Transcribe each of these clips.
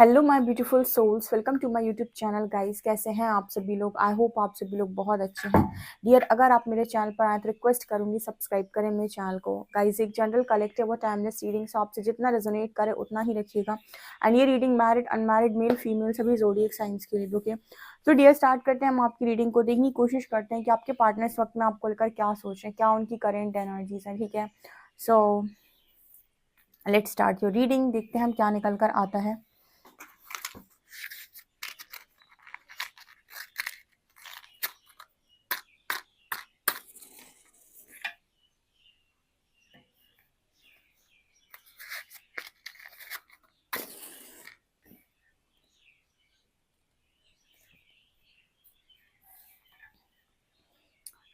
Hello my beautiful souls, welcome to my YouTube channel guys. कैसे हैं आप सभी लोग? आई होप आप सभी लोग बहुत अच्छे हैं। डियर, अगर आप मेरे चैनल पर आए तो रिक्वेस्ट करूंगी सब्सक्राइब करें मेरे चैनल को। गाइस, एक जनरल कलेक्टिव और टाइमलेस रीडिंग, सो आपसे जितना रेजोनेट करे उतना ही रखिएगा। एंड ये reading married unmarried male female सभी ज़ोडिएक साइंस के लिए, ओके? तो डियर, स्टार्ट करते हैं। हम आपकी रीडिंग को देखने की कोशिश करते हैं कि आपके पार्टनर इस वक्त में आपको लेकर क्या सोच रहे हैं, क्या उनकी करेंट एनर्जीज हैं, ठीक है? So let's start your reading. देखते हैं हम क्या निकल कर आता है।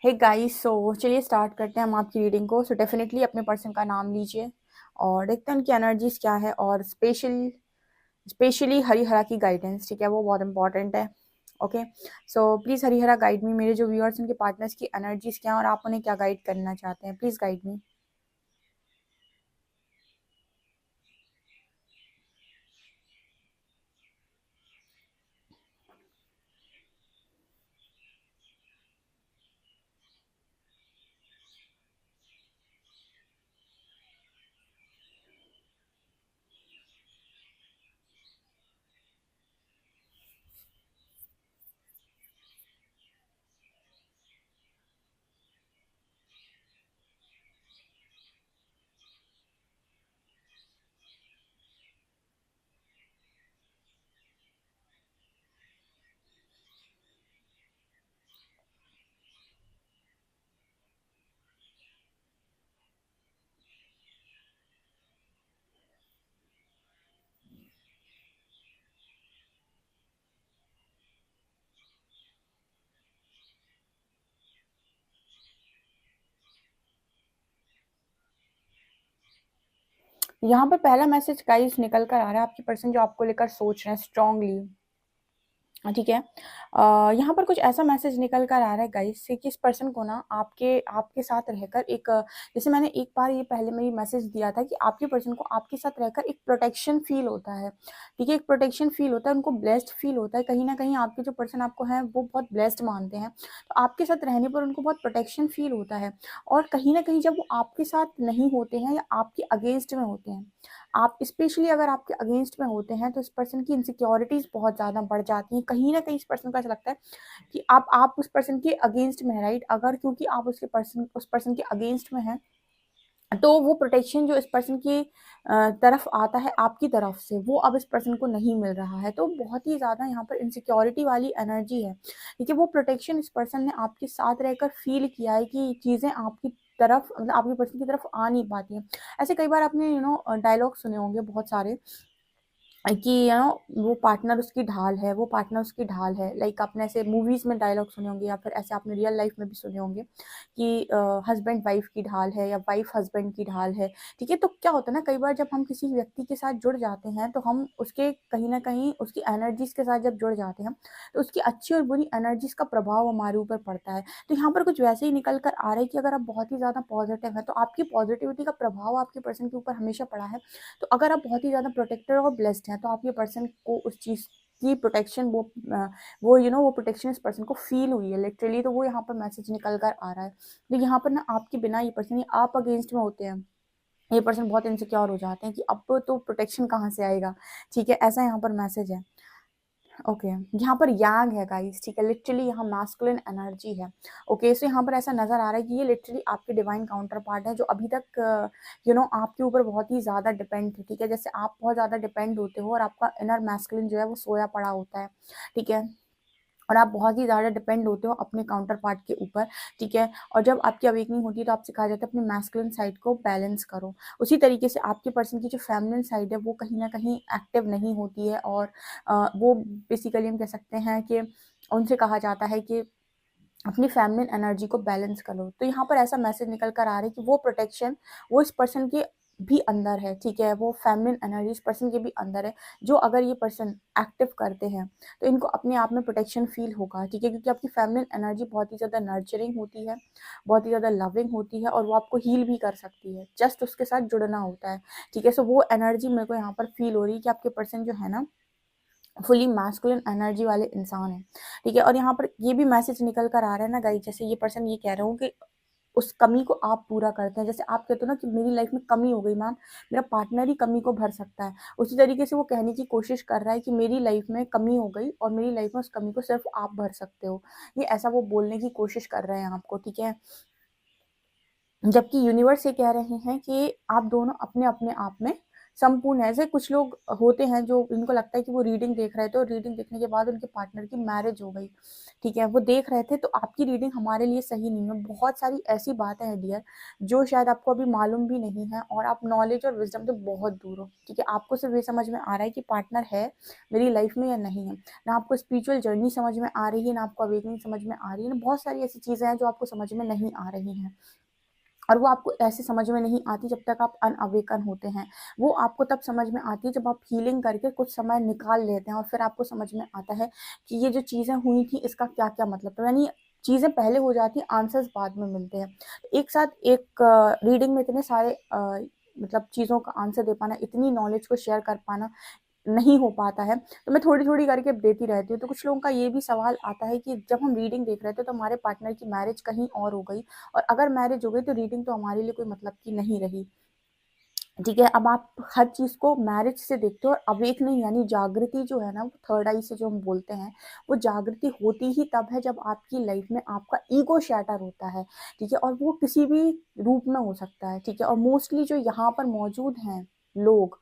हे गाइस, सो चलिए स्टार्ट करते हैं हम आपकी रीडिंग को। सो डेफिनेटली अपने पर्सन का नाम लीजिए और देखते हैं उनकी एनर्जीज क्या है, और स्पेशली हरिहरा की गाइडेंस, ठीक है, वो बहुत इंपॉर्टेंट है। Okay, so please Harihara guide me. मेरे जो व्यूअर्स उनके पार्टनर्स की एनर्जीज क्या है और आप उन्हें क्या गाइड करना चाहते हैं, प्लीज़ गाइड मी। यहाँ पर पहला मैसेज गाइस निकल कर आ रहा है, आपकी पर्सन जो आपको लेकर सोच रहे हैं स्ट्रांगली, ठीक है। यहाँ पर कुछ ऐसा मैसेज निकल कर आ रहा है गाइस से कि इस पर्सन को ना आपके आपके साथ रहकर एक जैसे मैंने एक बार ये पहले में ये मैसेज दिया था कि आपके पर्सन को आपके साथ रहकर एक प्रोटेक्शन फील होता है, ठीक है। एक प्रोटेक्शन फील होता है, उनको ब्लेस्ड फील होता है। कहीं ना कहीं आपके जो पर्सन आपको है वो बहुत ब्लेस्ड मानते हैं, तो आपके साथ रहने पर उनको बहुत प्रोटेक्शन फील होता है। और कहीं ना कहीं जब वो आपके साथ नहीं होते हैं या आपके अगेंस्ट में होते हैं, आप स्पेशली अगर आपके अगेंस्ट में होते हैं, तो इस पर्सन की इनसिक्योरिटीज बहुत ज़्यादा बढ़ जाती हैं। कहीं ना कहीं इस पर्सन को ऐसा लगता है कि आप उस पर्सन के अगेंस्ट में हैं, राइट? अगर क्योंकि आप उस पर्सन के अगेंस्ट में हैं, तो वो प्रोटेक्शन जो इस पर्सन की तरफ आता है आपकी तरफ से, वो अब इस पर्सन को नहीं मिल रहा है। तो बहुत ही ज़्यादा यहाँ पर इनसिक्योरिटी वाली एनर्जी है, ठीक है। वो प्रोटेक्शन इस पर्सन ने आपके साथ रहकर फील किया है कि चीज़ें आपकी तरफ, मतलब आपके पर्सन की तरफ आ नहीं पाती हैं। ऐसे कई बार आपने डायलॉग सुने होंगे बहुत सारे कि वो पार्टनर उसकी ढाल है, वो पार्टनर उसकी ढाल है। लाइक आपने ऐसे मूवीज में डायलॉग सुने होंगे या फिर ऐसे आपने रियल लाइफ में भी सुने होंगे कि हस्बैंड वाइफ की ढाल है या वाइफ हस्बैंड की ढाल है, ठीक है। तो क्या होता है ना, कई बार जब हम किसी व्यक्ति के साथ जुड़ जाते हैं, तो हम उसके कहीं ना कहीं उसकी एनर्जीज के साथ जब जुड़ जाते हैं, तो उसकी अच्छी और बुरी एनर्जीज का प्रभाव हमारे ऊपर पड़ता है। तो यहाँ पर कुछ वैसे ही निकल कर आ रहा है कि अगर आप बहुत ही ज़्यादा पॉजिटिव है, तो आपकी पॉजिटिविटी का प्रभाव आपके पर्सन के ऊपर हमेशा पड़ा है। तो अगर आप बहुत ही ज़्यादा प्रोटेक्टेड और ब्लेस्ड हैं, तो आपके पर्सन को उस चीज़ की प्रोटेक्शन, वो वो प्रोटेक्शन इस पर्सन को फील हुई है लिटरली। तो वो यहाँ पर मैसेज निकल कर आ रहा है। तो यहाँ पर ना आपके बिना ये पर्सन, आप अगेंस्ट में होते हैं, ये पर्सन बहुत इनसिक्योर हो जाते हैं कि अब तो प्रोटेक्शन कहाँ से आएगा, ठीक है। ऐसा यहाँ पर मैसेज है। ओके, यहाँ पर यांग है गाइस, ठीक है। लिटरली यहाँ मैस्कुलिन एनर्जी है। ओके, सो यहाँ पर ऐसा नजर आ रहा है कि ये लिटरली आपके डिवाइन काउंटर पार्ट है, जो अभी तक आपके ऊपर बहुत ही ज्यादा डिपेंड है, ठीक है। जैसे आप बहुत ज्यादा डिपेंड होते हो और आपका इनर मैस्कुलिन जो है वो सोया पड़ा होता है, ठीक है। और आप बहुत ही ज़्यादा डिपेंड होते हो अपने काउंटर पार्ट के ऊपर, ठीक है। और जब आपकी अवेकनिंग होती है, तो आप सिखाया जाता है अपनी मैस्कुलिन साइड को बैलेंस करो। उसी तरीके से आपके पर्सन की जो फेमिनिन साइड है वो कहीं ना कहीं एक्टिव नहीं होती है, और वो बेसिकली हम कह सकते हैं कि उनसे कहा जाता है कि अपनी फेमिनिन एनर्जी को बैलेंस करो। तो यहाँ पर ऐसा मैसेज निकल कर आ रहा है कि वो प्रोटेक्शन वो इस पर्सन के भी अंदर है, ठीक है। वो फेमिनिन एनर्जी इस पर्सन के भी अंदर है, जो अगर ये पर्सन एक्टिव करते हैं, तो इनको अपने आप में प्रोटेक्शन फील होगा, ठीक है। क्योंकि आपकी फेमिनिन एनर्जी बहुत ही ज़्यादा नर्चरिंग होती है, बहुत ही ज़्यादा लविंग होती है, और वो आपको हील भी कर सकती है, जस्ट उसके साथ जुड़ना होता है, ठीक है। सो वो एनर्जी मेरे को यहाँ पर फील हो रही है कि आपके पर्सन जो है ना, फुली मैस्कुलिन एनर्जी वाले इंसान हैं, ठीक है। और यहाँ पर ये भी मैसेज निकल कर आ रहा है ना गाइस, जैसे ये पर्सन ये कह रहे हो कि उस कमी को आप पूरा करते हैं। जैसे आप कहते हो ना कि मेरी लाइफ में कमी हो गई मैम, मेरा पार्टनर ही कमी को भर सकता है, उसी तरीके से वो कहने की कोशिश कर रहा है कि मेरी लाइफ में कमी हो गई और मेरी लाइफ में उस कमी को सिर्फ आप भर सकते हो। ये ऐसा वो बोलने की कोशिश कर रहे हैं आपको, ठीक है। जबकि यूनिवर्स ये कह रहे हैं कि आप दोनों अपने अपने आप में संपूर्ण है। ऐसे कुछ लोग होते हैं जो इनको लगता है कि वो रीडिंग देख रहे थे और रीडिंग देखने के बाद उनके पार्टनर की मैरिज हो गई, ठीक है। वो देख रहे थे तो आपकी रीडिंग हमारे लिए सही नहीं है। बहुत सारी ऐसी बातें हैं डियर जो शायद आपको अभी मालूम भी नहीं है और आप नॉलेज और विजडम से बहुत दूर हो, ठीक है। आपको सिर्फ ये समझ में आ रहा है कि पार्टनर है मेरी लाइफ में या नहीं है, ना आपको स्पिरिचुअल जर्नी समझ में आ रही है, ना आपको अवेकनिंग समझ में आ रही है, ना बहुत सारी ऐसी चीज़ें हैं जो आपको समझ में नहीं आ रही हैं। और वो आपको ऐसे समझ में नहीं आती जब तक आप अनअवेकन होते हैं। वो आपको तब समझ में आती है जब आप हीलिंग करके कुछ समय निकाल लेते हैं और फिर आपको समझ में आता है कि ये जो चीज़ें हुई थी इसका क्या क्या मतलब था। यानी चीज़ें पहले हो जाती हैं, आंसर्स बाद में मिलते हैं। एक साथ एक रीडिंग में इतने सारे मतलब चीज़ों का आंसर दे पाना, इतनी नॉलेज को शेयर कर पाना नहीं हो पाता है, तो मैं थोड़ी-थोड़ी करके देती रहती हूँ। तो कुछ लोगों का ये भी सवाल आता है कि जब हम रीडिंग देख रहे थे तो हमारे पार्टनर की मैरिज कहीं और हो गई और अगर मैरिज हो गई तो रीडिंग तो हमारे लिए कोई मतलब की नहीं रही, ठीक है। अब आप हर चीज़ को मैरिज से देखते हो और अवेकनिंग यानी जागृति जो है ना, वो थर्ड आई से जो हम बोलते हैं, वो जागृति होती ही तब है जब आपकी लाइफ में आपका ईगो शैटर होता है, ठीक है। और वो किसी भी रूप में हो सकता है, ठीक है। और मोस्टली जो यहाँ पर मौजूद हैं लोग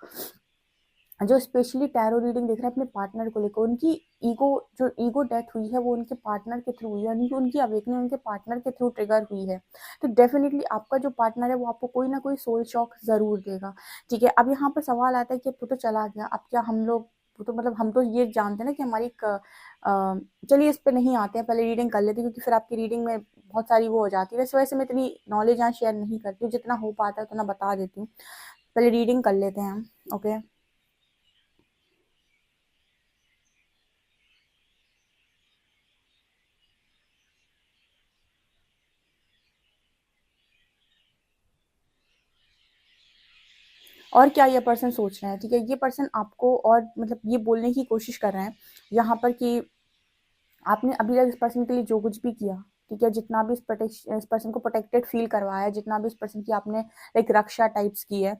जो स्पेशली टैरो रीडिंग देख रहे हैं अपने पार्टनर को लेकर, उनकी ईगो जो ईगो डेथ हुई है वो उनके पार्टनर के थ्रू हुई है, यानी कि उनकी अवेकनिंग उनके पार्टनर के थ्रू ट्रिगर हुई है। तो डेफिनेटली आपका जो पार्टनर है वो आपको कोई ना कोई सोल शॉक ज़रूर देगा, ठीक है। अब यहाँ पर सवाल आता है कि अब वो तो चला गया, अब क्या हम लोग, वो तो मतलब हम तो ये जानते हैं ना कि हमारी एक चलिए इस पे नहीं आते हैं, पहले रीडिंग कर लेते हैं क्योंकि फिर आपकी रीडिंग में बहुत सारी वो हो जाती है। वैसे वैसे मैं इतनी नॉलेज यहाँ शेयर नहीं करती हूँ, जितना हो पाता है उतना बता देती हूँ। पहले रीडिंग कर लेते हैं हम, ओके। और क्या ये पर्सन सोच रहे हैं, ठीक है। ये पर्सन आपको और मतलब ये बोलने की कोशिश कर रहे हैं यहाँ पर कि आपने अभी तक इस पर्सन के लिए जो कुछ भी किया, ठीक है, जितना भी इस पर्सन को प्रोटेक्टेड फील करवाया, जितना भी इस पर्सन की आपने एक रक्षा टाइप्स की है,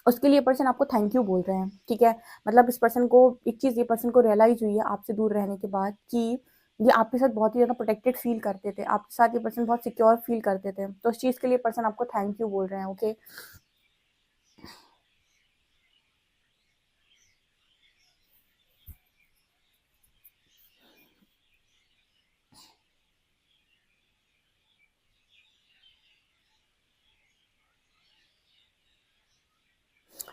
उसके लिए पर्सन आपको थैंक यू बोल रहे हैं, ठीक है। मतलब इस पर्सन को एक चीज़, ये पर्सन को रियलाइज हुई है आपसे दूर रहने के बाद कि ये आपके साथ बहुत ही ज़्यादा प्रोटेक्टेड फील करते थे, आपके साथ ये पर्सन बहुत सिक्योर फील करते थे, तो उस चीज़ के लिए पर्सन आपको थैंक यू बोल रहे हैं, ओके।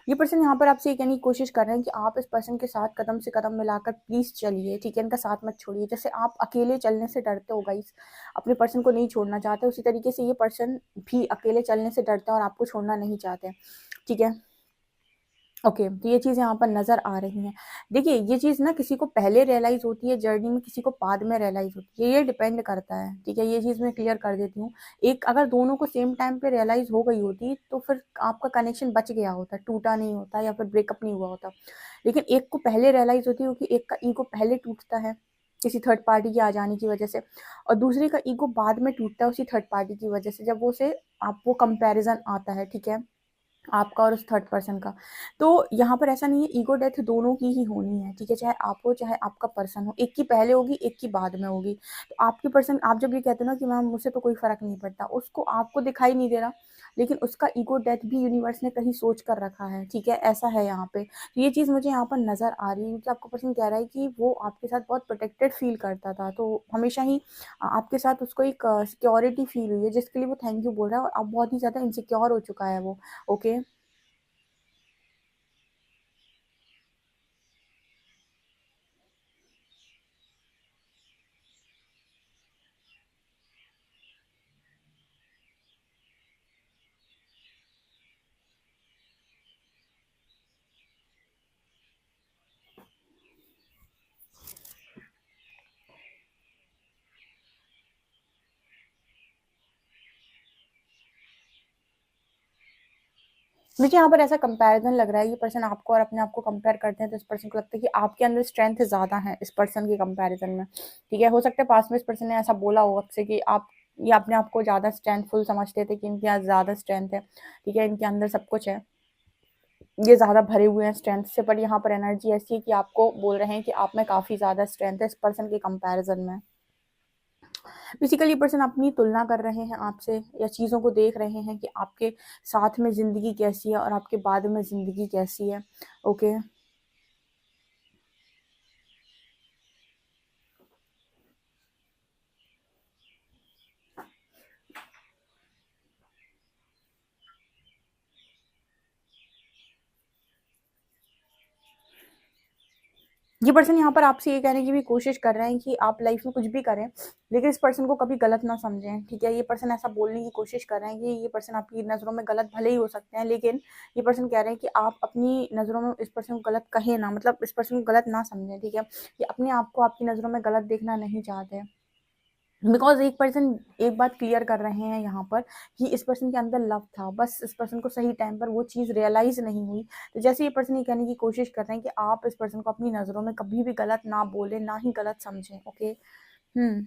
ये पर्सन यहाँ पर आपसे ये कहने की कोशिश कर रहे हैं कि आप इस पर्सन के साथ कदम से कदम मिलाकर प्लीज़ चलिए, ठीक है, इनका साथ मत छोड़िए। जैसे आप अकेले चलने से डरते हो गाइस, अपने पर्सन को नहीं छोड़ना चाहते, उसी तरीके से ये पर्सन भी अकेले चलने से डरते हैं और आपको छोड़ना नहीं चाहते, ठीक है। ओके, तो ये चीज़ यहाँ पर नज़र आ रही हैं। देखिए, ये चीज़ ना किसी को पहले रियलाइज़ होती है जर्नी में, किसी को बाद में रियलाइज़ होती है, ये डिपेंड करता है, ठीक है। ये चीज़ मैं क्लियर कर देती हूँ। एक अगर दोनों को सेम टाइम पे रियलाइज़ हो गई होती, तो फिर आपका कनेक्शन बच गया होता, टूटा नहीं होता या फिर ब्रेकअप नहीं हुआ होता। लेकिन एक को पहले रियलाइज़ होती है क्योंकि एक का ईगो पहले टूटता है, किसी थर्ड पार्टी के आ जाने की वजह से, और दूसरे का ईगो बाद में टूटता है उसी थर्ड पार्टी की वजह से, जब वो से आप वो कंपैरिज़न आता है, ठीक है। आपका और उस थर्ड पर्सन का। तो यहाँ पर ऐसा नहीं है, ईगो डेथ दोनों की ही होनी है, ठीक है, चाहे आप हो चाहे आपका पर्सन हो, एक की पहले होगी एक की बाद में होगी। तो आपकी पर्सन, आप जब ये कहते हो ना कि मैम मुझसे तो कोई फर्क नहीं पड़ता, उसको आपको दिखाई नहीं दे रहा, लेकिन उसका ईगो डेथ भी यूनिवर्स ने कहीं सोच कर रखा है, ठीक है, ऐसा है यहाँ पे। तो ये चीज़ मुझे यहाँ पर नज़र आ रही है क्योंकि आपका पर्सन कह रहा है कि वो आपके साथ बहुत प्रोटेक्टेड फील करता था, तो हमेशा ही आपके साथ उसको एक सिक्योरिटी फील हुई है जिसके लिए वो थैंक यू बोल रहा है, और अब बहुत ही ज़्यादा इनसिक्योर हो चुका है वो, ओके। मुझे यहाँ पर ऐसा कंपैरिजन लग रहा है, ये पर्सन आपको और अपने आप को कंपेयर करते हैं, तो इस पर्सन को लगता है कि आपके अंदर स्ट्रेंथ ज़्यादा है इस पर्सन के कंपैरिजन में, ठीक है। हो सकता है पास में इस पर्सन ने ऐसा बोला हो आपसे कि आप ये अपने आप को ज़्यादा स्ट्रेंथफुल समझते थे कि इनके यहाँ ज़्यादा स्ट्रेंथ है, ठीक है, इनके अंदर सब कुछ है, ये ज़्यादा भरे हुए हैं स्ट्रेंथ से, पर यहाँ पर एनर्जी ऐसी है कि आपको बोल रहे हैं कि आप में काफ़ी ज़्यादा स्ट्रेंथ है इस पर्सन के कंपैरिजन में। बेसिकली पर्सन अपनी तुलना कर रहे हैं आपसे, या चीज़ों को देख रहे हैं कि आपके साथ में ज़िंदगी कैसी है और आपके बाद में ज़िंदगी कैसी है। ओके, ये पर्सन यहाँ पर आपसे ये कहने की भी कोशिश कर रहे हैं कि आप लाइफ में कुछ भी करें, लेकिन इस पर्सन को कभी गलत ना समझें, ठीक है। ये पर्सन ऐसा बोलने की कोशिश कर रहे हैं कि ये पर्सन आपकी नज़रों में गलत भले ही हो सकते हैं, लेकिन ये पर्सन कह रहे हैं कि आप अपनी नज़रों में इस पर्सन को गलत कहें ना, मतलब इस पर्सन को गलत ना समझें, ठीक है। ये अपने आप को आपकी नज़रों में गलत देखना नहीं चाहते, बिकॉज एक पर्सन एक बात क्लियर कर रहे हैं यहाँ पर कि इस पर्सन के अंदर लव था, बस इस पर्सन को सही टाइम पर वो चीज़ रियलाइज नहीं हुई। तो जैसे ये पर्सन ये कहने की कोशिश कर रहे हैं कि आप इस पर्सन को अपनी नज़रों में कभी भी गलत ना बोले, ना ही गलत समझें। ओके। हम्म।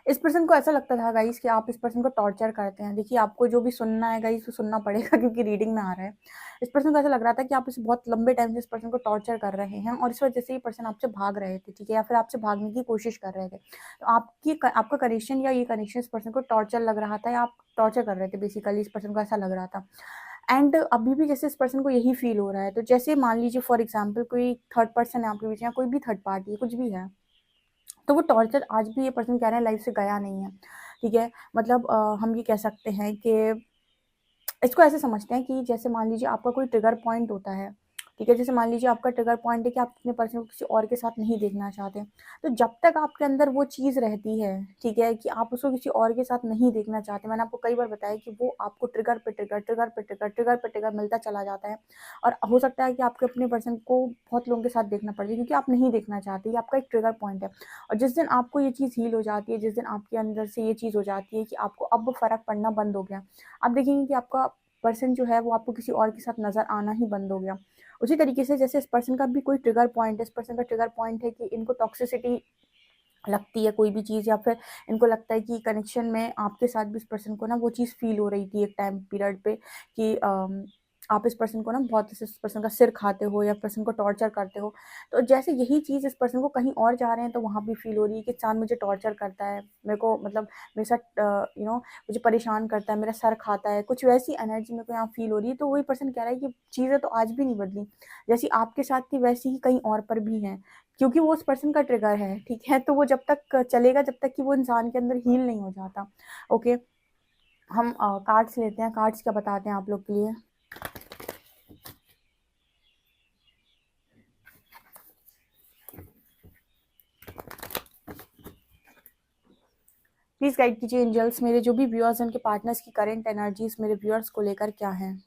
इस पर्सन को ऐसा लगता था गाइस कि आप इस पर्सन को टॉर्चर करते हैं। देखिए, आपको जो भी सुनना है गाइस वो सुनना पड़ेगा क्योंकि रीडिंग में आ रहा है। इस पर्सन को ऐसा लग रहा था कि आप इसे बहुत लंबे टाइम से इस पर्सन को टॉर्चर कर रहे हैं और इस वजह से ये पर्सन आपसे भाग रहे थे, ठीक है, या फिर आपसे भागने की कोशिश कर रहे थे। तो आपका कनेक्शन या ये कनेक्शन इस पर्सन को टॉर्चर लग रहा था, या आप टॉर्चर कर रहे थे, बेसिकली इस पर्सन को ऐसा लग रहा था। एंड अभी भी जैसे इस पर्सन को यही फील हो रहा है। तो जैसे मान लीजिए फॉर एग्जाम्पल कोई थर्ड पर्सन है आपके बीच में, या कोई भी थर्ड पार्टी है, कुछ भी है, तो वो टॉर्चर आज भी ये पर्सन कह रहे हैं लाइफ से गया नहीं है, ठीक है। मतलब हम ये कह सकते हैं कि इसको ऐसे समझते हैं कि जैसे मान लीजिए आपका कोई ट्रिगर पॉइंट होता है, ठीक है। जैसे मान लीजिए आपका ट्रिगर पॉइंट है कि आप अपने पर्सन को किसी और के साथ नहीं देखना चाहते, तो जब तक आपके अंदर वो चीज़ रहती है, ठीक है, कि आप उसको किसी और के साथ नहीं देखना चाहते, मैंने आपको कई बार बताया कि वो आपको ट्रिगर पे ट्रिगर, ट्रिगर पे ट्रिगर, ट्रिगर पे ट्रिगर मिलता चला जाता है। और हो सकता है कि आपके अपने पर्सन को बहुत लोगों के साथ देखना पड़ जाए क्योंकि आप नहीं देखना चाहते, ये आपका एक ट्रिगर पॉइंट है। और जिस दिन आपको ये चीज़ हील हो जाती है, जिस दिन आपके अंदर से ये चीज़ हो जाती है कि आपको अब फ़र्क पड़ना बंद हो गया, आप देखेंगे कि आपका पर्सन जो है वो आपको किसी और के साथ नज़र आना ही बंद हो गया। उसी तरीके से जैसे इस पर्सन का भी कोई ट्रिगर पॉइंट है, इस पर्सन का ट्रिगर पॉइंट है कि इनको टॉक्सिसिटी लगती है कोई भी चीज़, या फिर इनको लगता है कि कनेक्शन में आपके साथ भी इस पर्सन को ना वो चीज़ फ़ील हो रही थी एक टाइम पीरियड पे कि आप इस पर्सन को ना बहुत इस पर्सन का सिर खाते हो या पर्सन को टॉर्चर करते हो। तो जैसे यही चीज़ इस पर्सन को कहीं और जा रहे हैं तो वहाँ भी फ़ील हो रही है कि इंसान मुझे टॉर्चर करता है, मेरे को मतलब मेरे साथ मुझे परेशान करता है, मेरा सर खाता है, कुछ वैसी एनर्जी मेरे को यहाँ फ़ील हो रही है। तो वही पर्सन कह रहा है कि चीज़ें तो आज भी नहीं बदली, जैसी आपके साथ थी वैसी ही कहीं और पर भी हैं। क्योंकि वो उस पर्सन का ट्रिगर है, ठीक है। तो वो जब तक चलेगा जब तक कि वो इंसान के अंदर हील नहीं हो जाता। ओके, हम कार्ड्स लेते हैं, कार्ड्स क्या बताते हैं आप लोग के लिए। प्लीज़ गाइड कीजिए एंजल्स, मेरे जो भी व्यूअर्स हैं उनके पार्टनर्स की करंट एनर्जीज मेरे व्यूअर्स को लेकर क्या है।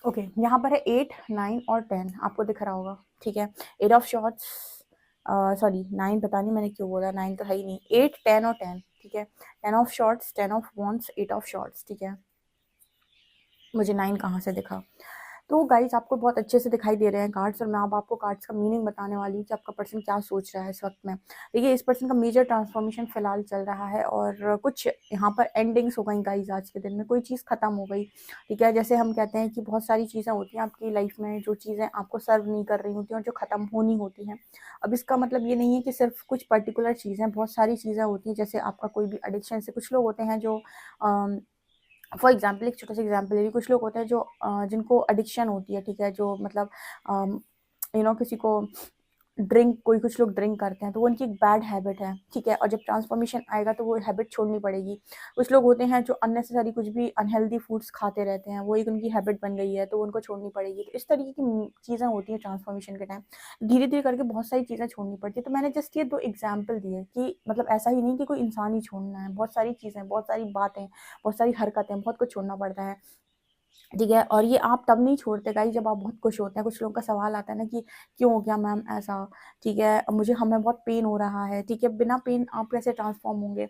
ओके, यहाँ पर है 8, 9 और 10, आपको दिख रहा होगा, ठीक है। 8 ऑफ शॉर्ट्स, सॉरी 9, पता नहीं मैंने क्यों बोला, 9 तो है ही नहीं, 8, 10 और 10, ठीक है। 10 of shorts, 10 of wants, 8 of shorts, ठीक है। मुझे 9 कहाँ से दिखा। तो गाइस आपको बहुत अच्छे से दिखाई दे रहे हैं कार्ड्स, और मैं अब आपको कार्ड्स का मीनिंग बताने वाली हूँ कि आपका पर्सन क्या सोच रहा है इस वक्त में। देखिए, इस पर्सन का मेजर ट्रांसफॉर्मेशन फिलहाल चल रहा है, और कुछ यहाँ पर एंडिंग्स हो गई गाइस आज के दिन में, कोई चीज़ खत्म हो गई। ठीक है, जैसे हम कहते हैं कि बहुत सारी चीज़ें होती हैं आपकी लाइफ में, जो चीज़ें आपको सर्व नहीं कर रही होती हैं और जो ख़त्म होनी होती हैं। अब इसका मतलब ये नहीं है कि सिर्फ कुछ पर्टिकुलर चीज़ें, बहुत सारी चीज़ें होती हैं, जैसे आपका कोई भी एडिक्शन से, कुछ लोग होते हैं जो फॉर एग्जाम्पल, एक छोटा सा एग्जाम्पल ले रही, कुछ लोग होते हैं जो जिनको एडिक्शन होती है, ठीक है, जो मतलब किसी को ड्रिंक, कोई कुछ लोग ड्रिंक करते हैं, तो वो उनकी एक बैड हैबिट है, ठीक है, और जब ट्रांसफॉर्मेशन आएगा तो वो हैबिट छोड़नी पड़ेगी। कुछ लोग होते हैं जो अननेसेसरी कुछ भी अनहेल्दी फूड्स खाते रहते हैं, वो एक उनकी हैबिट बन गई है, तो उनको छोड़नी पड़ेगी। तो इस तरीके की चीज़ें होती हैं ट्रांसफॉर्मेशन के टाइम, धीरे धीरे करके बहुत सारी चीज़ें छोड़नी पड़ती है। तो मैंने जस्ट ये 2 एग्जाम्पल दिए कि मतलब ऐसा ही नहीं कि कोई इंसान ही छोड़ना है, बहुत सारी चीज़ें, बहुत सारी बातें, बहुत सारी हरकतें, बहुत कुछ छोड़ना पड़ता है। ठीक है, और ये आप तब नहीं छोड़ते गाइस जब आप बहुत खुश होते हैं। कुछ लोगों का सवाल आता है ना कि क्यों हो गया मैम ऐसा? ठीक है, मुझे हमें बहुत पेन हो रहा है। ठीक है, बिना पेन आप कैसे ट्रांसफॉर्म होंगे?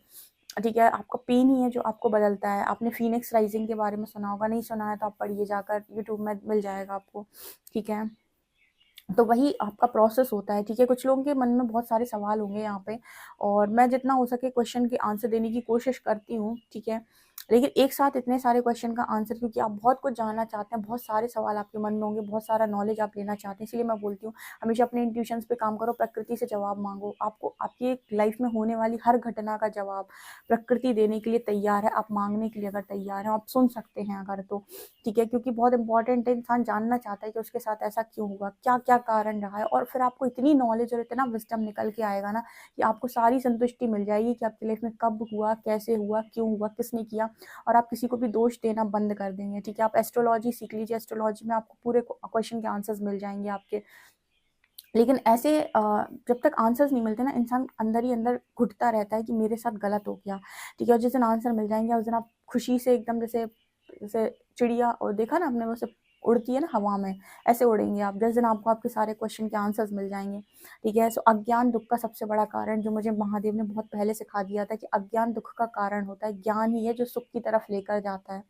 ठीक है, आपका पेन ही है जो आपको बदलता है। आपने फीनिक्स राइजिंग के बारे में सुना होगा, नहीं सुना है तो आप पढ़िए जाकर, यूट्यूब में मिल जाएगा आपको। ठीक है, तो वही आपका प्रोसेस होता है। ठीक है, कुछ लोगों के मन में बहुत सारे सवाल होंगे यहाँ पे, और मैं जितना हो सके क्वेश्चन के आंसर देने की कोशिश करती हूँ। ठीक है, लेकिन एक साथ इतने सारे क्वेश्चन का आंसर, क्योंकि आप बहुत कुछ जानना चाहते हैं, बहुत सारे सवाल आपके मन में होंगे, बहुत सारा नॉलेज आप लेना चाहते हैं, इसलिए मैं बोलती हूँ हमेशा अपने इंट्यूशंस पे काम करो, प्रकृति से जवाब मांगो। आपको आपकी लाइफ में होने वाली हर घटना का जवाब प्रकृति देने के लिए तैयार है। आप मांगने के लिए अगर तैयार हैं, आप सुन सकते हैं अगर तो। ठीक है, क्योंकि बहुत इंपॉर्टेंट है, इंसान जानना चाहता है कि उसके साथ ऐसा क्यों हुआ, क्या क्या कारण रहा है, और फिर आपको इतनी नॉलेज और इतना विजडम निकल के आएगा ना कि आपको सारी संतुष्टि मिल जाएगी कि आपकी लाइफ में कब हुआ, कैसे हुआ, क्यों हुआ, किसने किया, और आप किसी को भी दोष देना बंद कर देंगे। ठीक है, आप एस्ट्रोलॉजी सीख लीजिए, एस्ट्रोलॉजी में आपको पूरे क्वेश्चन के आंसर्स मिल जाएंगे आपके। लेकिन ऐसे जब तक आंसर्स नहीं मिलते ना, इंसान अंदर ही अंदर घुटता रहता है कि मेरे साथ गलत हो गया। ठीक है, और जिस दिन आंसर मिल जाएंगे उस दिन आप खुशी से एकदम, जैसे जैसे चिड़िया, और देखा ना आपने, वैसे उड़ती है ना हवा में, ऐसे उड़ेंगे आप जिस दिन आपको आपके सारे क्वेश्चन के आंसर्स मिल जाएंगे। ठीक है, सो अज्ञान दुख का सबसे बड़ा कारण, जो मुझे महादेव ने बहुत पहले सिखा दिया था कि अज्ञान दुख का कारण होता है, ज्ञान ही है जो सुख की तरफ लेकर जाता है।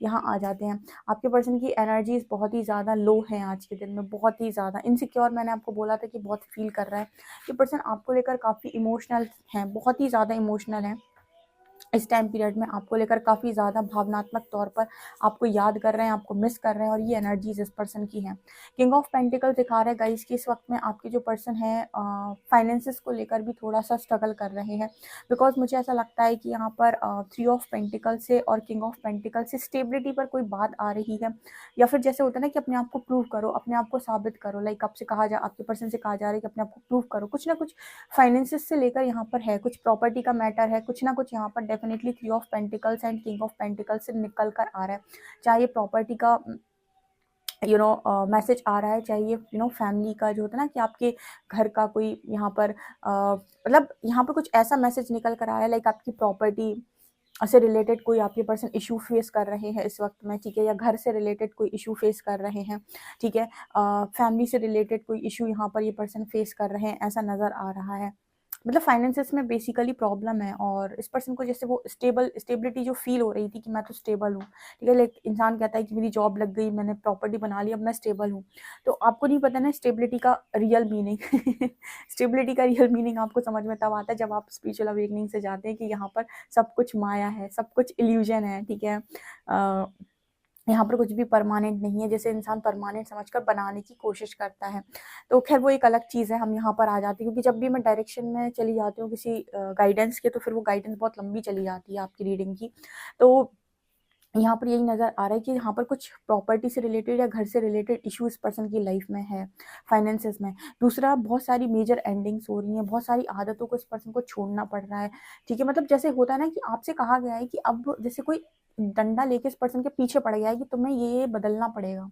यहाँ आ जाते हैं, आपके पर्सन की एनर्जीज बहुत ही ज़्यादा लो है आज के दिन में, बहुत ही ज़्यादा इनसिक्योर। मैंने आपको बोला था कि बहुत फील कर रहा है। ये पर्सन आपको लेकर काफ़ी इमोशनल है, बहुत ही ज़्यादा इमोशनल है। इस टाइम पीरियड में आपको लेकर काफ़ी ज़्यादा भावनात्मक तौर पर आपको याद कर रहे हैं, आपको मिस कर रहे हैं, और ये एनर्जीज इस पर्सन की हैं। किंग ऑफ पेंटिकल दिखा रहा है गाइस कि इस वक्त में आपके जो पर्सन है फाइनेंसिस को लेकर भी थोड़ा सा स्ट्रगल कर रहे हैं, बिकॉज मुझे ऐसा लगता है कि यहाँ पर 3 ऑफ पेंटिकल से और किंग ऑफ पेंटिकल से स्टेबिलिटी पर कोई बात आ रही है, या फिर जैसे होता है ना कि अपने आप को प्रूव करो, अपने आप को साबित करो। लाइक आपसे कहा जा आपके पर्सन से कहा जा रहा है कि अपने आप को प्रूव करो, कुछ ना कुछ फाइनेंसिस से लेकर यहाँ पर है, कुछ प्रॉपर्टी का मैटर है, कुछ ना कुछ यहाँ पर definitely 3 of pentacles and king of pentacles से निकल कर आ रहा है। चाहे ये प्रॉपर्टी का मैसेज आ रहा है, चाहे ये फैमिली का जो होता है ना कि आपके घर का कोई यहाँ पर मतलब यहाँ पर कुछ ऐसा मैसेज निकल कर आ रहा है, लाइक आपकी प्रॉपर्टी से रिलेटेड कोई आपके पर्सन इशू फेस कर रहे हैं इस वक्त में। ठीक है, या घर से रिलेटेड कोई इशू फेस कर रहे हैं। ठीक है, फैमिली से रिलेटेड कोई इशू यहाँ पर ये पर्सन फेस कर रहे हैं, ऐसा नज़र आ रहा है। मतलब फाइनेंसेस में बेसिकली प्रॉब्लम है, और इस पर्सन को जैसे वो स्टेबिलिटी जो फील हो रही थी कि मैं तो स्टेबल हूँ। ठीक है, लाइक इंसान कहता है कि मेरी जॉब लग गई, मैंने प्रॉपर्टी बना ली, अब मैं स्टेबल हूँ। तो आपको नहीं पता ना स्टेबिलिटी का रियल मीनिंग स्टेबिलिटी का रियल मीनिंग आपको समझ में तब आता है जब आप स्पिरिचुअल अवेकनिंग से जाते हैं कि यहाँ पर सब कुछ माया है, सब कुछ इल्यूजन है। ठीक है, यहाँ पर कुछ भी परमानेंट नहीं है, जैसे इंसान परमानेंट समझकर बनाने की कोशिश करता है। तो खैर वो एक अलग चीज़ है, हम यहाँ पर आ जाते हैं, क्योंकि जब भी मैं डायरेक्शन में चली जाती हूँ किसी गाइडेंस के, तो फिर वो गाइडेंस बहुत लंबी चली जाती है आपकी रीडिंग की। तो यहाँ पर यही नज़र आ रहा है कि यहाँ पर कुछ प्रॉपर्टी से रिलेटेड या घर से रिलेटेड इशू इस पर्सन की लाइफ में है, फाइनेंसेस में। दूसरा, बहुत सारी मेजर एंडिंग्स हो रही हैं, बहुत सारी आदतों को इस पर्सन को छोड़ना पड़ रहा है। ठीक है, मतलब जैसे होता है ना कि आपसे कहा गया है कि अब जैसे कोई डंडा लेके इस पर्सन के पीछे पड़ गया है कि तुम्हें ये बदलना पड़ेगा।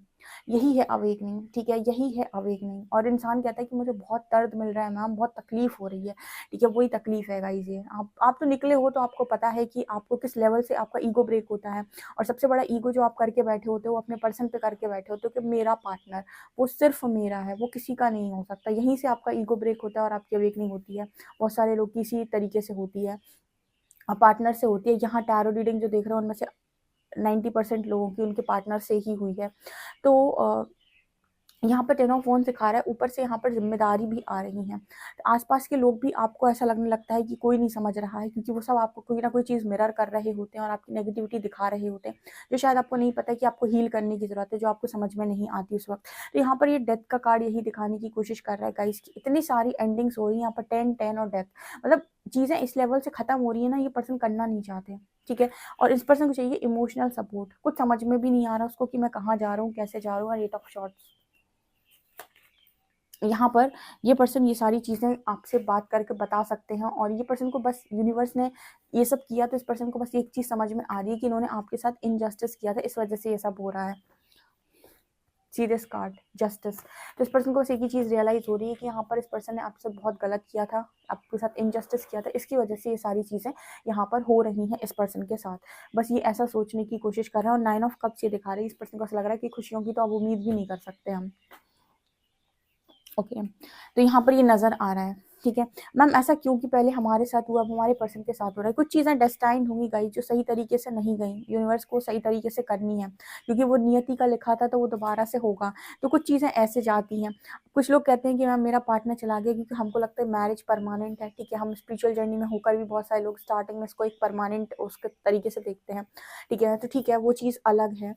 यही है अवेकनिंग। ठीक है, यही है अवेकनिंग। और इंसान कहता है कि मुझे बहुत दर्द मिल रहा है मैम, बहुत तकलीफ हो रही है। ठीक है, वही तकलीफ है गाइस। ये आप तो निकले हो, तो आपको पता है कि आपको किस लेवल से आपका ईगो ब्रेक होता है। और सबसे बड़ा ईगो जो आप करके बैठे होते हो, वो अपने पर्सन पे करके बैठे होते हो कि मेरा पार्टनर वो सिर्फ मेरा है, वो किसी का नहीं हो सकता। यहीं से आपका ईगो ब्रेक होता है और आपकी अवेकनिंग होती है। बहुत सारे लोग की इसी तरीके से होती है, पार्टनर से होती है। यहाँ टैरो रीडिंग जो देख रहे हो उनमें से 90% लोगों की उनके पार्टनर से ही हुई है। तो यहाँ पर 10 ऑफ वांड्स दिखा रहा है, ऊपर से यहाँ पर ज़िम्मेदारी भी आ रही है। आस-पास के लोग भी आपको ऐसा लगने लगता है कि कोई नहीं समझ रहा है, क्योंकि वो सब आपको कोई ना कोई चीज़ मिरर कर रहे होते हैं और आपकी नेगेटिविटी दिखा रहे होते हैं, जो शायद आपको नहीं पता है कि आपको हील करने की ज़रूरत है, जो आपको समझ में नहीं आती उस वक़्त। तो यहाँ पर ये डेथ का कार्ड यही दिखाने की कोशिश कर रहा है गाइस कि इतनी सारी एंडिंग्स हो रही हैं यहाँ पर 10, 10 और डेथ। मतलब चीज़ें इस लेवल से ख़त्म हो रही है ना, ये पर्सन करना नहीं चाहते, ठीक है? और इस पर्सन को चाहिए इमोशनल सपोर्ट। कुछ समझ में भी नहीं आ रहा उसको कि मैं कहाँ जा रहा हूँ, कैसे जा रहा हूँ, और 8 ऑफ शॉर्ट्स। यहाँ पर ये पर्सन ये सारी चीज़ें आपसे बात करके बता सकते हैं, और ये पर्सन को बस यूनिवर्स ने ये सब किया, तो इस पर्सन को बस एक चीज़ समझ में आ रही है कि इन्होंने आपके साथ इनजस्टिस किया था, इस वजह से ये सब हो रहा है। Serious card justice. तो इस पर्सन को बस एक ही चीज़ रियलाइज़ हो रही है कि यहाँ पर इस पर्सन ने आपसे बहुत गलत किया था, आपके साथ इनजस्टिस किया था, इसकी वजह से ये सारी चीज़ें यहाँ पर हो रही हैं इस पर्सन के साथ। बस ये ऐसा सोचने की कोशिश कर रहा है, और 9 ऑफ कप्स ये दिखा रही है, इस पर्सन को ऐसा लग रहा है कि खुशियों की तो अब उम्मीद भी नहीं कर सकते हम। ओके, तो यहाँ पर ये नज़र आ रहा है, ठीक है मैम। ऐसा क्यों कि पहले हमारे साथ हुआ, अब हमारे पर्सन के साथ हो रहा है। कुछ चीज़ें डेस्टाइंड होंगी गाइस जो सही तरीके से नहीं गई, यूनिवर्स को सही तरीके से करनी है, क्योंकि वो नियति का लिखा था तो वो दोबारा से होगा। तो कुछ चीज़ें ऐसे जाती हैं। कुछ लोग कहते हैं कि मैम मेरा पार्टनर चला गया, क्योंकि हमको लगता है मैरिज परमानेंट है, ठीक है। हम स्पिरिचुअल जर्नी में होकर भी बहुत सारे लोग स्टार्टिंग में इसको एक परमानेंट उसके तरीके से देखते हैं, ठीक है। तो ठीक है, वो चीज़ अलग है।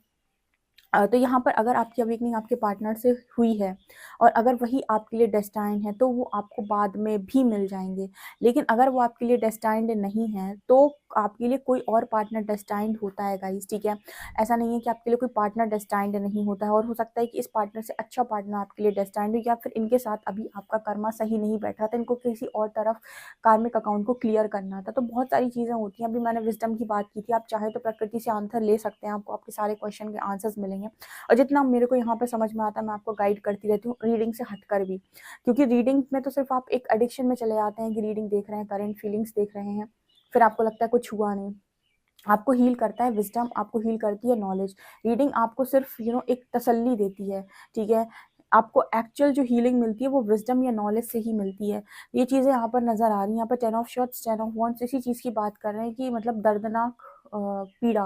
तो यहाँ पर अगर आपकी अवेकनिंग आपके पार्टनर से हुई है, और अगर वही आपके लिए डेस्टाइन्ड है, तो वो आपको बाद में भी मिल जाएँगे। लेकिन अगर वो आपके लिए डेस्टाइन्ड नहीं है, तो आपके लिए कोई और पार्टनर डेस्टाइन्ड होता है गाइस, ठीक है। ऐसा नहीं है कि आपके लिए कोई पार्टनर डेस्टाइन्ड नहीं होता है, और हो सकता है कि इस पार्टनर से अच्छा पार्टनर आपके लिए डेस्टाइन्ड हो, या फिर इनके साथ अभी आपका कर्मा सही नहीं बैठ रहा था, इनको किसी और तरफ कार्मिक अकाउंट को क्लियर करना था। तो बहुत सारी चीज़ें होती हैं। अभी मैंने विज़डम की बात की थी, आप चाहें तो प्रकृति से आंसर ले सकते हैं, आपको आपके सारे क्वेश्चन के आंसर्स मिलेंगे। और जितना मेरे को यहाँ पे समझ में आता है, मैं आपको गाइड करती रहती हूँ, रीडिंग से हटकर भी, क्योंकि रीडिंग में तो सिर्फ आप एक एडिक्शन में चले जाते हैं कि रीडिंग देख रहे हैं, करंट फीलिंग्स देख रहे हैं, फिर आपको लगता है कुछ हुआ नहीं। आपको हील करता है विजडम, आपको हील करती है नॉलेज। रीडिंग आपको सिर्फ एक तसल्ली देती है, ठीक है। आपको एक्चुअल जो हीलिंग मिलती है वो विजडम या नॉलेज से ही मिलती है। ये चीज़ें यहाँ पर नज़र आ रही हैं। यहाँ पर 10 ऑफ शॉट्स, 10 ऑफ वॉन्ड्स, इसी चीज़ की बात कर रहे हैं कि मतलब दर्दनाक पीड़ा,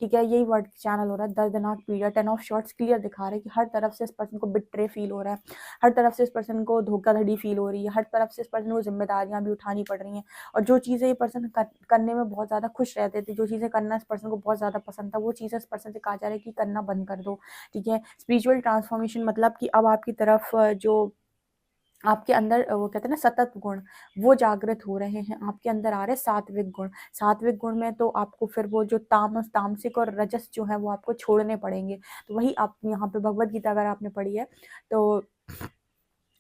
ठीक है, यही वर्ड चैनल हो रहा है, दर्दनाक पीड़ा। 10 ऑफ शॉट्स क्लियर दिखा रहे हैं कि हर तरफ से इस पर्सन को बिट्रे फील हो रहा है, हर तरफ से इस पर्सन को धोखाधड़ी फील हो रही है, हर तरफ से इस पर्सन को जिम्मेदारियां भी उठानी पड़ रही हैं। और जो चीज़ें ये पर्सन करने में बहुत ज़्यादा खुश रहते थे, जो चीज़ें करना इस पर्सन को बहुत ज़्यादा पसंद था, वो चीज़ें इस पर्सन से कहा जा रहा है कि करना बंद कर दो, ठीक है। स्पिरिचुअल ट्रांसफॉर्मेशन मतलब कि अब आपकी तरफ जो आपके अंदर वो कहते हैं ना सतत गुण, वो जागृत हो रहे हैं, आपके अंदर आ रहे हैं सात्विक गुण। सात्विक गुण में तो आपको फिर वो जो तामसिक और रजस जो है वो आपको छोड़ने पड़ेंगे। तो वही आप यहाँ पे भगवत गीता अगर आपने पढ़ी है तो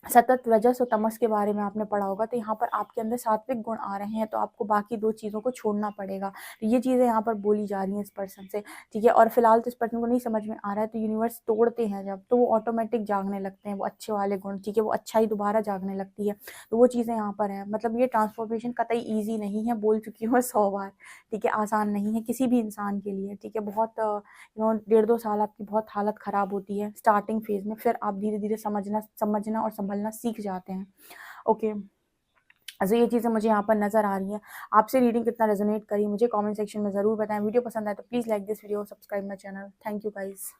सतत रजस और तमस के बारे में आपने पढ़ा होगा। तो यहाँ पर आपके अंदर सात्विक गुण आ रहे हैं, तो आपको बाकी 2 चीज़ों को छोड़ना पड़ेगा। तो ये चीज़ें यहाँ पर बोली जा रही हैं इस पर्सन से, ठीक है। और फिलहाल तो इस पर्सन को नहीं समझ में आ रहा है, तो यूनिवर्स तोड़ते हैं जब, तो वो ऑटोमेटिक जागने लगते हैं, वो अच्छे वाले गुण, ठीक है, वो अच्छाई दोबारा जागने लगती है। तो वो चीज़ें यहाँ पर हैं। मतलब ये ट्रांसफॉर्मेशन कतई ईज़ी नहीं है, बोल चुकी हूँ 100 बार, ठीक है। आसान नहीं है किसी भी इंसान के लिए, ठीक है। बहुत 1.5-2 साल आपकी बहुत हालत ख़राब होती है स्टार्टिंग फेज़ में, फिर आप धीरे-धीरे समझना और सँभलना सीख जाते हैं। ओके, तो ये चीज़ें मुझे यहाँ पर नज़र आ रही हैं। आपसे रीडिंग कितना रेज़ोनेट करी मुझे कमेंट सेक्शन में ज़रूर बताएँ। वीडियो पसंद आए तो please like this video, subscribe my channel. Thank you guys.